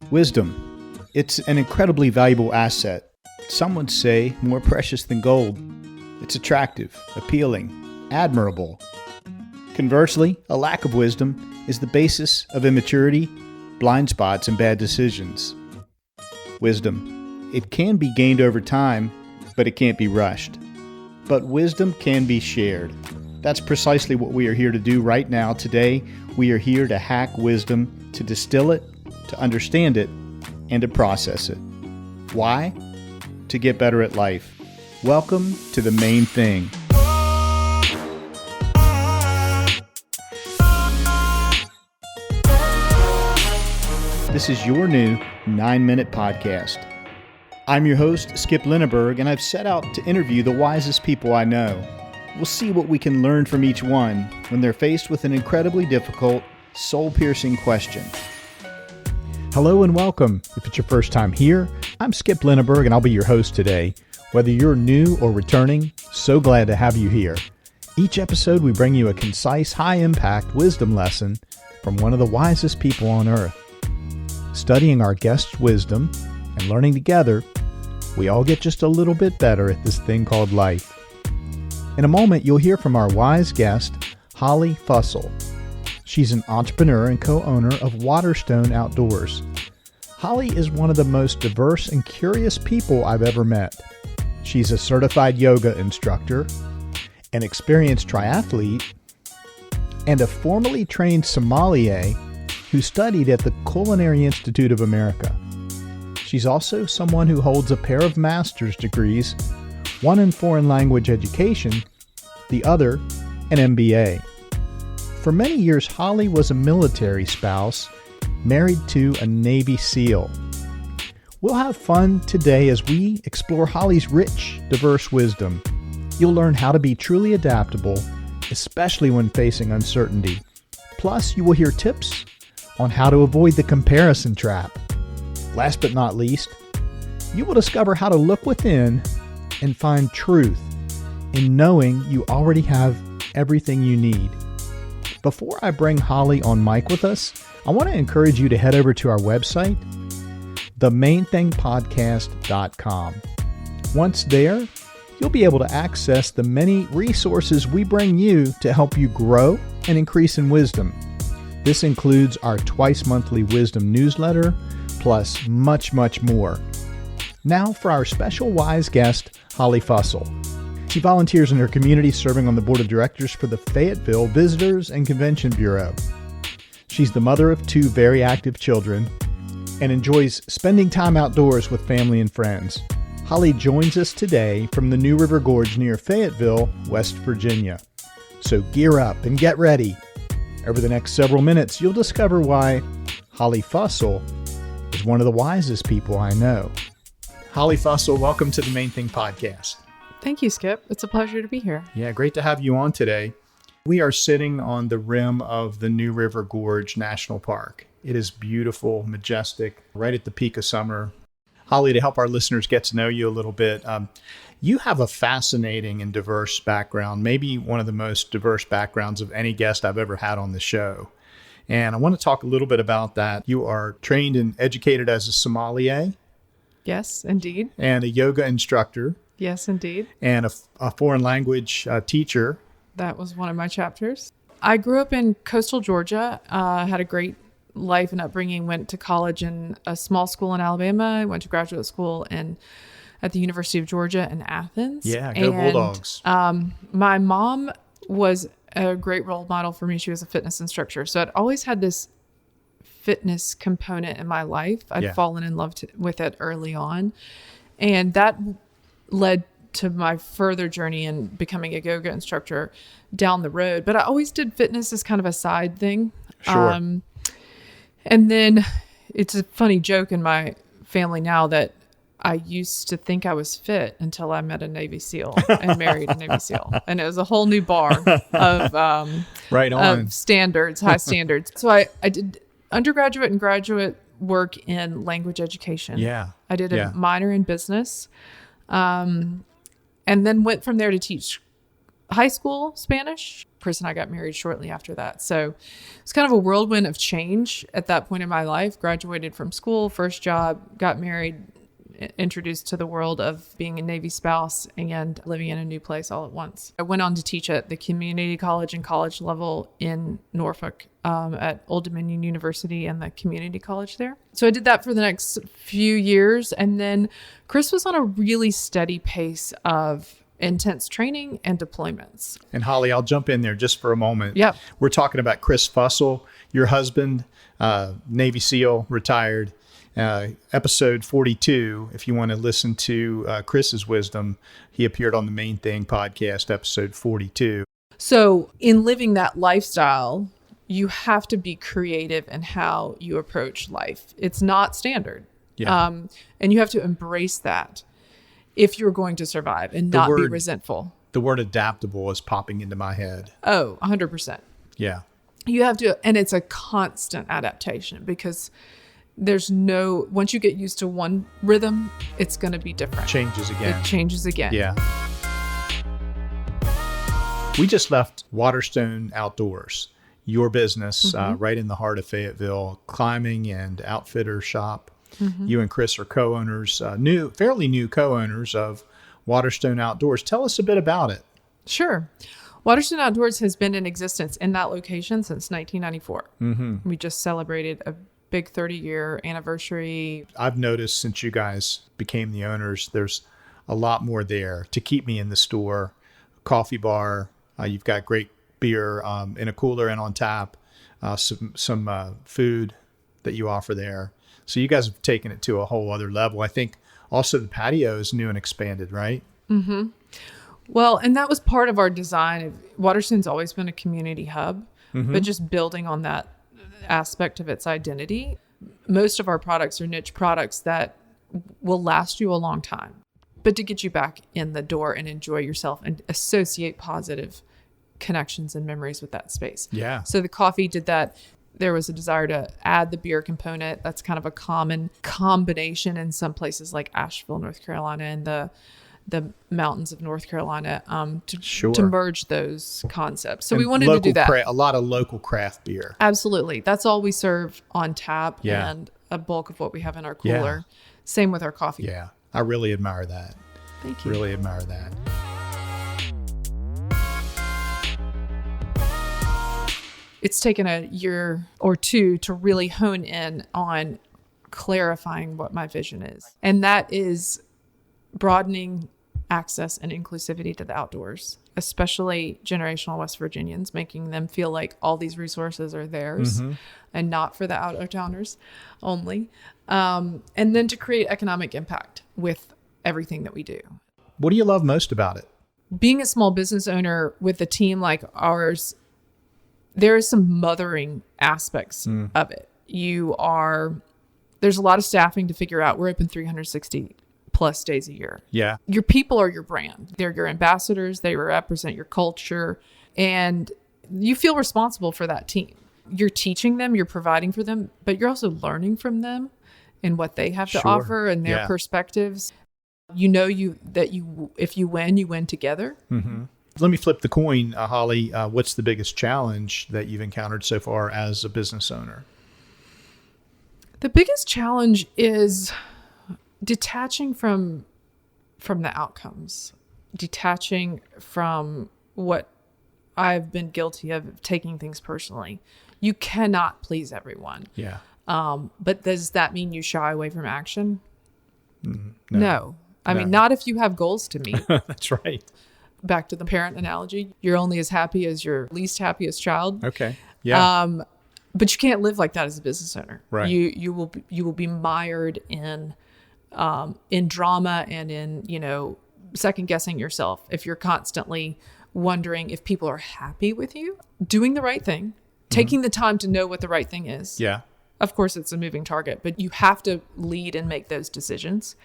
Wisdom. It's an incredibly valuable asset. Some would say more precious than gold. It's attractive, appealing, admirable. Conversely, a lack of wisdom is the basis of immaturity, blind spots, and bad decisions. Wisdom. It can be gained over time, but it can't be rushed. But wisdom can be shared. That's precisely what we are here to do right now. Today, we are here to hack wisdom, to distill it, to understand it, and to process it. Why? To get better at life. Welcome to the main thing. This is your new 9-minute podcast. I'm your host, Skip Linneberg, and I've set out to interview the wisest people I know. We'll see what we can learn from each one when they're faced with an incredibly difficult, soul-piercing question. Hello and welcome. If it's your first time here, I'm Skip Linneberg and I'll be your host today. Whether you're new or returning, so glad to have you here. Each episode we bring you a concise, high-impact wisdom lesson from one of the wisest people on earth. Studying our guests' wisdom and learning together, we all get just a little bit better at this thing called life. In a moment, you'll hear from our wise guest, Holly Fussell. She's an entrepreneur and co-owner of Waterstone Outdoors. Holly is one of the most diverse and curious people I've ever met. She's a certified yoga instructor, an experienced triathlete, and a formerly trained sommelier who studied at the Culinary Institute of America. She's also someone who holds a pair of master's degrees, one in foreign language education, the other an MBA. For many years, Holly was a military spouse, married to a Navy SEAL. We'll have fun today as we explore Holly's rich, diverse wisdom. You'll learn how to be truly adaptable, especially when facing uncertainty. Plus, you will hear tips on how to avoid the comparison trap. Last but not least, you will discover how to look within and find truth in knowing you already have everything you need. Before I bring Holly on mic with us, I want to encourage you to head over to our website, themainthingpodcast.com. Once there, you'll be able to access the many resources we bring you to help you grow and increase in wisdom. This includes our twice-monthly wisdom newsletter, plus much, much more. Now for our special wise guest, Holly Fussell. She volunteers in her community serving on the board of directors for the Fayetteville Visitors and Convention Bureau. She's the mother of 2 very active children and enjoys spending time outdoors with family and friends. Holly joins us today from the New River Gorge near Fayetteville, West Virginia. So gear up and get ready. Over the next several minutes, you'll discover why Holly Fussell is one of the wisest people I know. Holly Fussell, welcome to the Main Thing Podcast. Thank you, Skip. It's a pleasure to be here. Yeah, great to have you on today. We are sitting on the rim of the New River Gorge National Park. It is beautiful, majestic, right at the peak of summer. Holly, to help our listeners get to know you a little bit, you have a fascinating and diverse background, maybe one of the most diverse backgrounds of any guest I've ever had on the show. And I want to talk a little bit about that. You are trained and educated as a sommelier. Yes, indeed. And a yoga instructor. Yes, indeed. And a foreign language teacher. That was one of my chapters. I grew up in coastal Georgia, had a great life and upbringing, went to college in a small school in Alabama, went to graduate school at the University of Georgia in Athens. Yeah, go Bulldogs. My mom was a great role model for me. She was a fitness instructor. So I'd always had this fitness component in my life. I'd fallen in love with it early on. And that led to my further journey in becoming a yoga instructor down the road. But I always did fitness as kind of a side thing. Sure. And then it's a funny joke in my family now that I used to think I was fit until I met a Navy SEAL and married a Navy SEAL. And it was a whole new bar of, right on. Of standards, high standards. So I did undergraduate and graduate work in language education. Yeah. I did a minor in business. And then went from there to teach high school Spanish. Chris and I got married shortly after that. So it's kind of a whirlwind of change at that point in my life. Graduated from school, first job, got married, introduced to the world of being a Navy spouse and living in a new place all at once. I went on to teach at the community college and college level in Norfolk at Old Dominion University and the community college there. So I did that for the next few years. And then Chris was on a really steady pace of intense training and deployments. And Holly, I'll jump in there just for a moment. Yep. We're talking about Chris Fussell, your husband, Navy SEAL, retired. Episode 42, if you want to listen to Chris's wisdom, he appeared on the Main Thing podcast, episode 42. So in living that lifestyle, you have to be creative in how you approach life. It's not standard. Yeah. And you have to embrace that if you're going to survive and not be resentful. The word adaptable is popping into my head. Oh, 100%. Yeah. You have to, and it's a constant adaptation because once you get used to one rhythm, it's going to be different. Changes again. It changes again. Yeah. We just left Waterstone Outdoors, your business, right in the heart of Fayetteville, climbing and outfitter shop. You and Chris are co-owners, fairly new co-owners of Waterstone Outdoors. Tell us a bit about it. Sure. Waterstone Outdoors has been in existence in that location since 1994. We just celebrated a big 30-year anniversary. I've noticed since you guys became the owners, there's a lot more there to keep me in the store. Coffee bar, you've got great beer in a cooler and on tap, some food that you offer there. So you guys have taken it to a whole other level. I think also the patio is new and expanded, right? Well, and that was part of our design. Waterstone's always been a community hub, but just building on that aspect of its identity. Most of our products are niche products that will last you a long time, but to get you back in the door and enjoy yourself and associate positive connections and memories with that space. Yeah. So the coffee did that. There was a desire to add the beer component. That's kind of a common combination in some places like Asheville, North Carolina, and the mountains of North Carolina to merge those concepts. So we wanted to do that. A lot of local craft beer. Absolutely. That's all we serve on tap and a bulk of what we have in our cooler. Yeah. Same with our coffee. Yeah. I really admire that. Thank you. Really admire that. It's taken a year or two to really hone in on clarifying what my vision is. And that is broadening access and inclusivity to the outdoors, especially generational West Virginians, making them feel like all these resources are theirs and not for the out-of-towners only. And then to create economic impact with everything that we do. What do you love most about it? Being a small business owner with a team like ours, there are some mothering aspects of it. There's a lot of staffing to figure out. We're open 360 plus days a year. Yeah. Your people are your brand. They're your ambassadors. They represent your culture. And you feel responsible for that team. You're teaching them, you're providing for them, but you're also learning from them and what they have to offer and their perspectives. You know if you win together. Let me flip the coin, Holly. What's the biggest challenge that you've encountered so far as a business owner? The biggest challenge is detaching from the outcomes, detaching from what I've been guilty of taking things personally. You cannot please everyone. Yeah. But does that mean you shy away from action? No. I mean, not if you have goals to meet. That's right. Back to the parent analogy. You're only as happy as your least happiest child. Okay. Yeah. But you can't live like that as a business owner. Right. You will be mired in drama and in, second guessing yourself. If you're constantly wondering if people are happy with you, doing the right thing, taking the time to know what the right thing is. Yeah. Of course, it's a moving target, but you have to lead and make those decisions,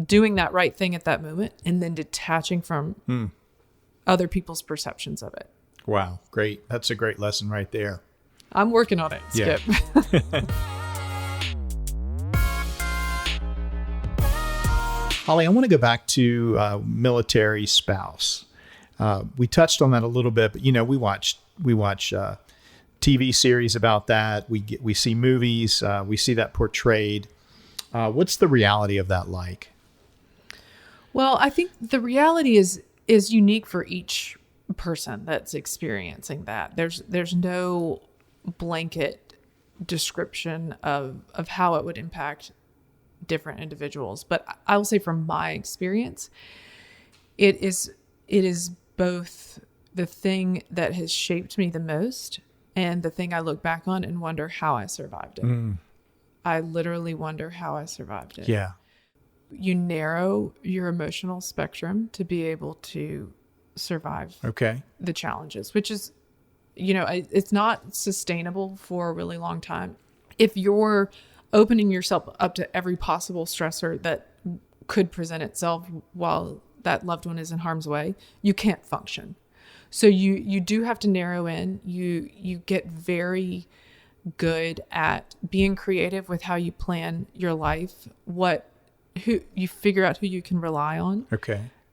doing that right thing at that moment, and then detaching from other people's perceptions of it. Wow. Great. That's a great lesson right there. I'm working on it, Skip. Holly, I want to go back to military spouse. We touched on that a little bit, but we watch TV series about that. We see movies. We see that portrayed. What's the reality of that like? Well, I think the reality is unique for each person that's experiencing that. There's no blanket description of how it would impact different individuals. But I will say from my experience, it is both the thing that has shaped me the most and the thing I look back on and wonder how I survived it. I literally wonder how I survived it. Yeah. You narrow your emotional spectrum to be able to survive the challenges, which is, it's not sustainable for a really long time. If you're opening yourself up to every possible stressor that could present itself while that loved one is in harm's way, you can't function. So you do have to narrow in. You get very good at being creative with how you plan your life, who you figure out who you can rely on,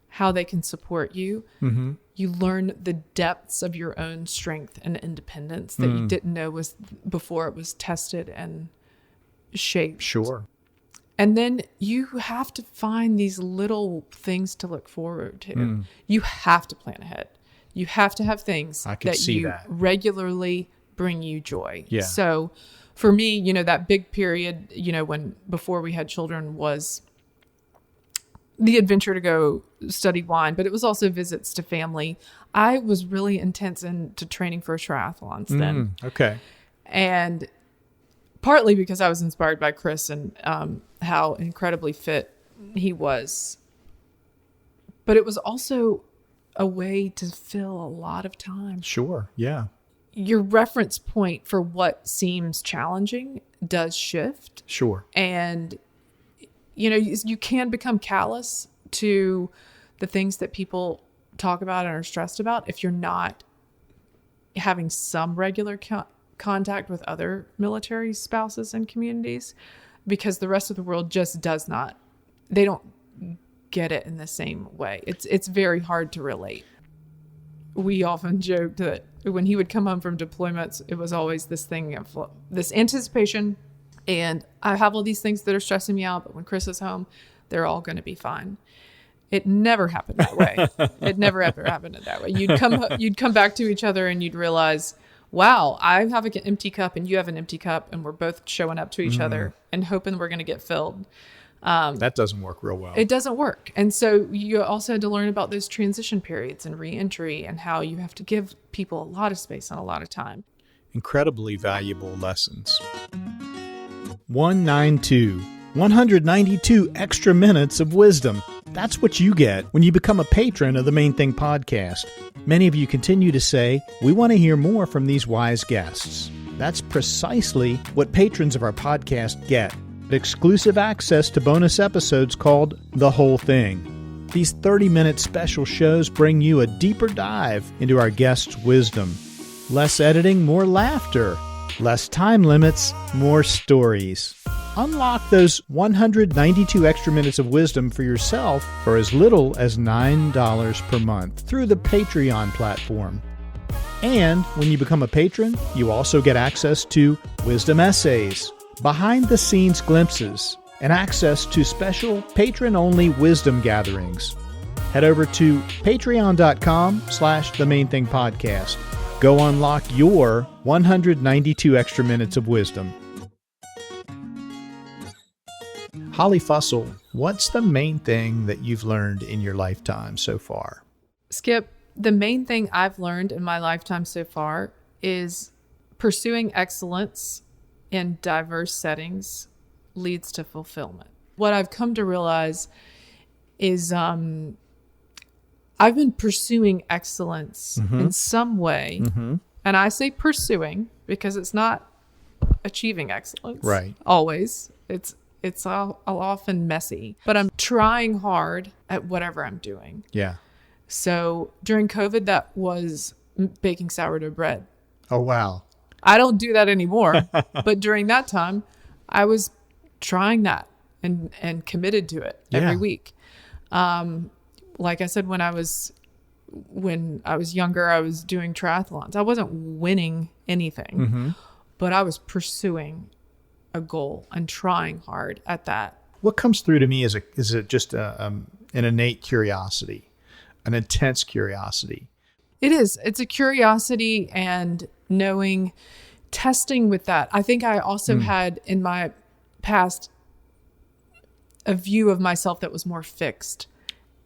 how they can support you. Mm-hmm. You learn the depths of your own strength and independence that you didn't know was before it was tested and shaped. Sure. And then you have to find these little things to look forward to. You have to plan ahead. You have to have things that regularly bring you joy. Yeah. So for me, that big period, when before we had children was the adventure to go study wine, but it was also visits to family. I was really intense into training for triathlons then. Okay. And partly because I was inspired by Chris and how incredibly fit he was. But it was also a way to fill a lot of time. Sure. Yeah. Your reference point for what seems challenging does shift. Sure. And, you can become callous to the things that people talk about and are stressed about if you're not having some regular contact with other military spouses and communities, because the rest of the world just does not. They don't get it in the same way. It's very hard to relate. We often joked that when he would come home from deployments, it was always this thing of this anticipation, and I have all these things that are stressing me out, but when Chris is home, they're all going to be fine. It never happened that way. It never ever happened that way. You'd come back to each other and you'd realize, wow, I have an empty cup and you have an empty cup, and we're both showing up to each other and hoping we're going to get filled. That doesn't work real well. It doesn't work. And so you also had to learn about those transition periods and reentry and how you have to give people a lot of space and a lot of time. Incredibly valuable lessons. 192 extra minutes of wisdom. That's what you get when you become a patron of the Main Thing podcast. Many of you continue to say, we want to hear more from these wise guests. That's precisely what patrons of our podcast get. Exclusive access to bonus episodes called The Whole Thing. These 30-minute special shows bring you a deeper dive into our guests' wisdom. Less editing, more laughter. Less time limits, more stories. Unlock those 192 extra minutes of wisdom for yourself for as little as $9 per month through the Patreon platform. And when you become a patron, you also get access to wisdom essays, behind-the-scenes glimpses, and access to special patron-only wisdom gatherings. Head over to patreon.com/themainthingpodcast. Go unlock your 192 extra minutes of wisdom. Holly Fussell, what's the main thing that you've learned in your lifetime so far? Skip, the main thing I've learned in my lifetime so far is pursuing excellence in diverse settings leads to fulfillment. What I've come to realize is I've been pursuing excellence in some way. And I say pursuing because it's not achieving excellence. Right. Always. It's often messy, but I'm trying hard at whatever I'm doing. Yeah. So during COVID, that was baking sourdough bread. Oh, wow. I don't do that anymore. But during that time, I was trying that and committed to it every week. Like I said, when I was when I was younger, I was doing triathlons. I wasn't winning anything, but I was pursuing a goal and trying hard at that. What comes through to me is just an innate curiosity, an intense curiosity. It is. It's a curiosity and knowing, testing with that. I think I also had in my past a view of myself that was more fixed.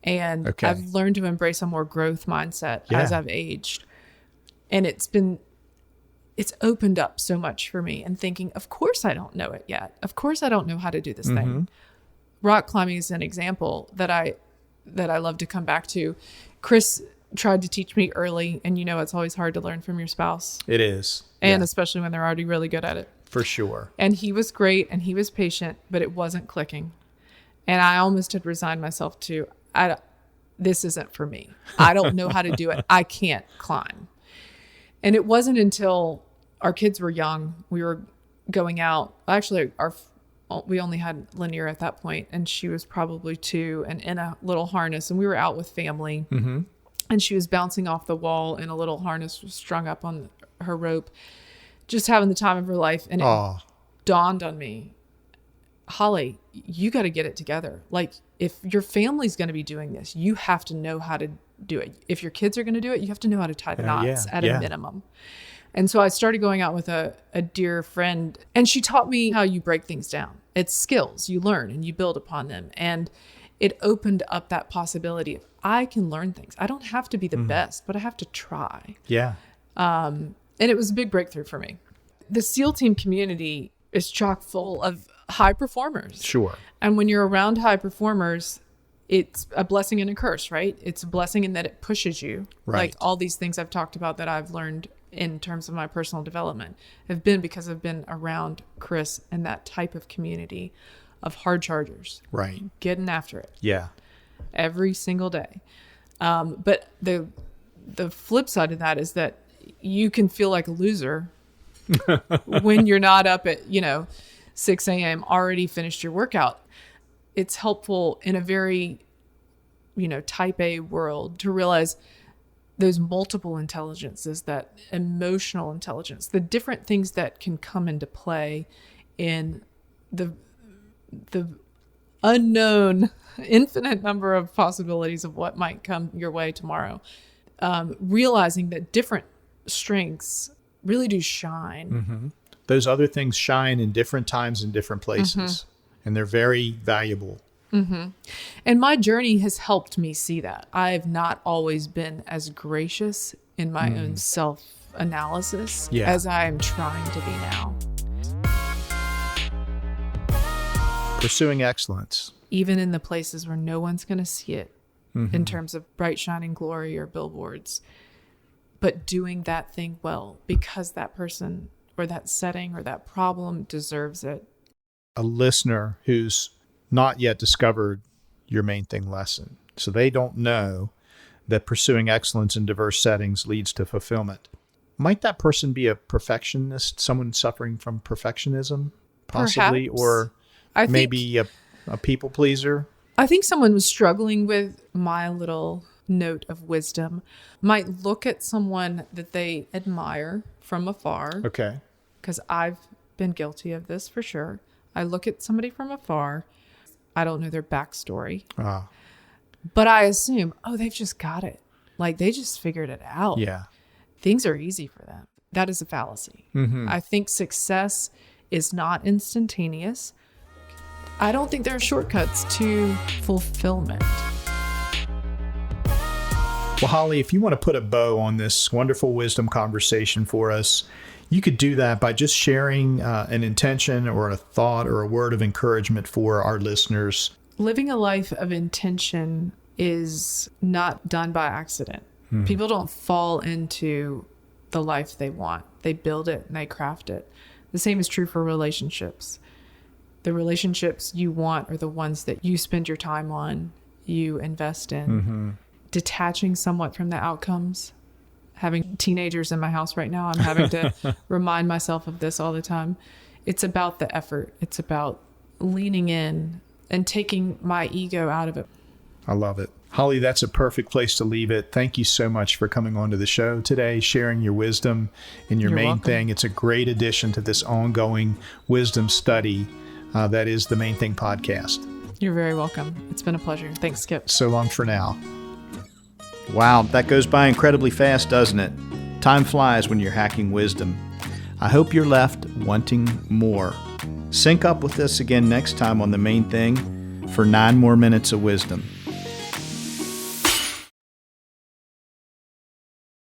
And I've learned to embrace a more growth mindset as I've aged. And it's opened up so much for me, and thinking, of course I don't know it yet. Of course I don't know how to do this thing. Rock climbing is an example that I love to come back to. Chris tried to teach me early, and it's always hard to learn from your spouse. It is. And especially when they're already really good at it. For sure. And he was great and he was patient, but it wasn't clicking. And I almost had resigned myself to, this isn't for me. I don't know how to do it. I can't climb. And it wasn't until our kids were young, we were going out. Actually, we only had Lanier at that point, and she was probably 2 and in a little harness. And we were out with family, and she was bouncing off the wall in a little harness strung up on her rope, just having the time of her life. And it dawned on me, Holly, you got to get it together. Like, if your family's going to be doing this, you have to know how to do it. If your kids are going to do it, you have to know how to tie the knots at a minimum. And so I started going out with a dear friend, and she taught me how you break things down. It's skills you learn and you build upon them. And it opened up that possibility of, I can learn things. I don't have to be the best, but I have to try. Yeah. And it was a big breakthrough for me. The SEAL team community is chock full of high performers. Sure. And when you're around high performers, it's a blessing and a curse, right? It's a blessing in that it pushes you. Right. Like all these things I've talked about that I've learned in terms of my personal development have been because I've been around Chris and that type of community of hard chargers. Right. Getting after it. Yeah. Every single day. But the flip side of that is that you can feel like a loser when you're not up at, 6 a.m. already finished your workout. It's helpful in a very, type A world to realize those multiple intelligences, that emotional intelligence, the different things that can come into play in the unknown infinite number of possibilities of what might come your way tomorrow. Realizing that different strengths really do shine. Those other things shine in different times and different places, and they're very valuable. And my journey has helped me see that. I've not always been as gracious in my own self-analysis as I am trying to be now. Pursuing excellence. Even in the places where no one's going to see it in terms of bright shining glory or billboards, but doing that thing well because that person or that setting or that problem deserves it. A listener who's not yet discovered your main thing lesson, so they don't know that pursuing excellence in diverse settings leads to fulfillment. Might that person be a perfectionist, someone suffering from perfectionism, possibly, Perhaps. or maybe a people pleaser? I think someone was struggling with my little note of wisdom, might look at someone that they admire from afar. Okay. Because I've been guilty of this for sure. I look at somebody from afar. I don't know their backstory. But I assume, they've just got it. Like they just figured it out. Yeah. Things are easy for them. That is a fallacy. I think success is not instantaneous. I don't think there are shortcuts to fulfillment. Well, Holly, if you want to put a bow on this wonderful wisdom conversation for us, you could do that by just sharing an intention or a thought or a word of encouragement for our listeners. Living a life of intention is not done by accident. People don't fall into the life they want. They build it and they craft it. The same is true for relationships. The relationships you want are the ones that you spend your time on, you invest in. Detaching somewhat from the outcomes. Having teenagers in my house right now, I'm having to remind myself of this all the time. It's about the effort. It's about leaning in and taking my ego out of it. I love it. Holly, that's a perfect place to leave it. Thank you so much for coming on to the show today, sharing your wisdom and your You're main welcome. thing. It's a great addition to this ongoing wisdom study that is the Main Thing podcast. You're very welcome. It's been a pleasure. Thanks, Skip. So long for now. Wow, that goes by incredibly fast, doesn't it? Time flies when you're hacking wisdom. I hope you're left wanting more. Sync up with us again next time on The Main Thing for 9 more minutes of wisdom.